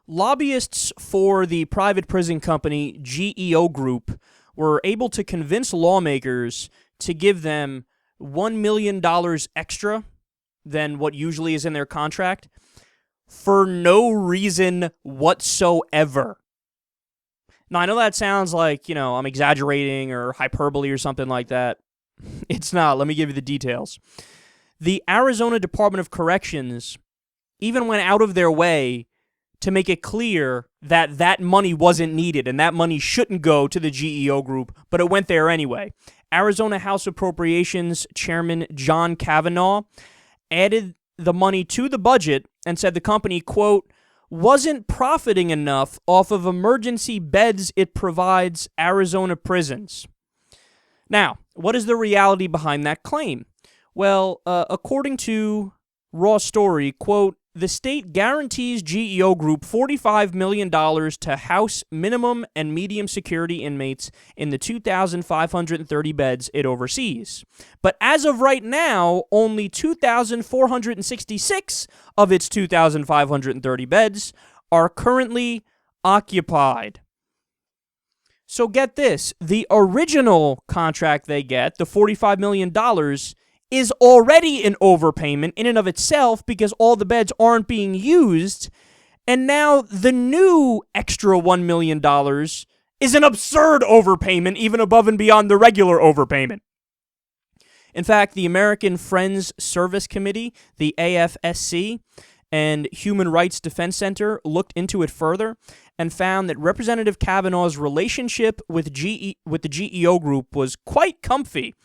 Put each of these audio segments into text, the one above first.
Lobbyists for the private prison company GEO Group were able to convince lawmakers to give them $1 million extra than what usually is in their contract for no reason whatsoever. Now, I know that sounds like, I'm exaggerating or hyperbole or something like that. It's not. Let me give you the details. The Arizona Department of Corrections even went out of their way to make it clear that that money wasn't needed and that money shouldn't go to the GEO Group, but it went there anyway. Arizona House Appropriations Chairman John Kavanaugh added the money to the budget and said the company, quote, wasn't profiting enough off of emergency beds it provides Arizona prisons. Now, what is the reality behind that claim? Well, according to Raw Story, quote, the state guarantees GEO Group $45 million to house minimum and medium security inmates in the 2,530 beds it oversees. But as of right now, only 2,466 of its 2,530 beds are currently occupied. So get this, the original contract they get, the $45 million, is already an overpayment in and of itself because all the beds aren't being used, and now the new extra $1 million is an absurd overpayment even above and beyond the regular overpayment. In fact, the American Friends Service Committee, the AFSC, and Human Rights Defense Center looked into it further and found that Representative Kavanaugh's relationship with the GEO Group was quite comfy.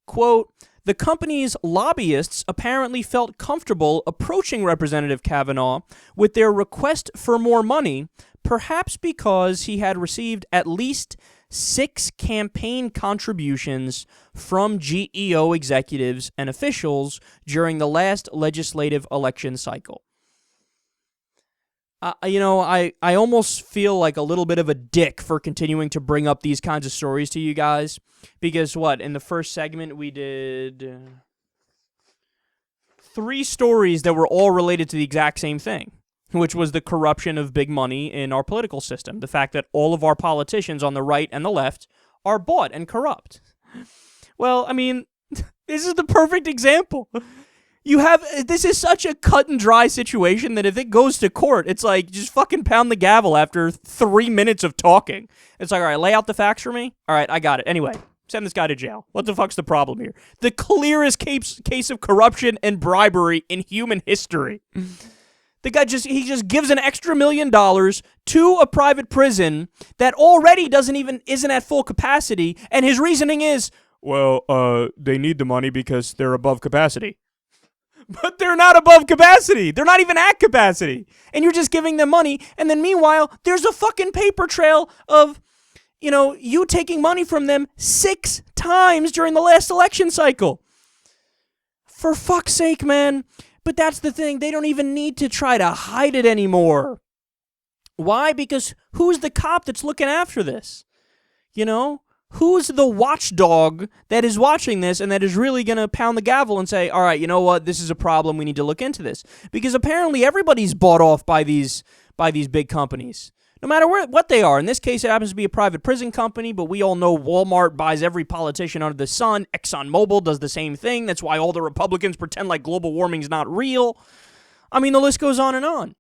Quote, the company's lobbyists apparently felt comfortable approaching Representative Kavanaugh with their request for more money, perhaps because he had received at least 6 campaign contributions from GEO executives and officials during the last legislative election cycle. I almost feel like a little bit of a dick for continuing to bring up these kinds of stories to you guys. Because in the first segment we did 3 stories that were all related to the exact same thing, which was the corruption of big money in our political system. The fact that all of our politicians on the right and the left are bought and corrupt. Well, I mean, this is the perfect example. This is such a cut and dry situation that if it goes to court, it's like, just fucking pound the gavel after 3 minutes of talking. It's like, all right, lay out the facts for me. All right, I got it. Anyway, send this guy to jail. What the fuck's the problem here? The clearest case of corruption and bribery in human history. The guy he just gives an extra $1 million to a private prison that already isn't at full capacity, and his reasoning is, well, they need the money because they're above capacity. But they're not above capacity. They're not even at capacity. And you're just giving them money. And then meanwhile, there's a fucking paper trail of, you taking money from them 6 times during the last election cycle. For fuck's sake, man. But that's the thing. They don't even need to try to hide it anymore. Why? Because who's the cop that's looking after this? Who's the watchdog that is watching this and that is really going to pound the gavel and say, all right, you know what, this is a problem, we need to look into this? Because apparently everybody's bought off by these big companies, no matter what they are. In this case, it happens to be a private prison company, but we all know Walmart buys every politician under the sun. ExxonMobil does the same thing. That's why all the Republicans pretend like global warming's not real. I mean, the list goes on and on.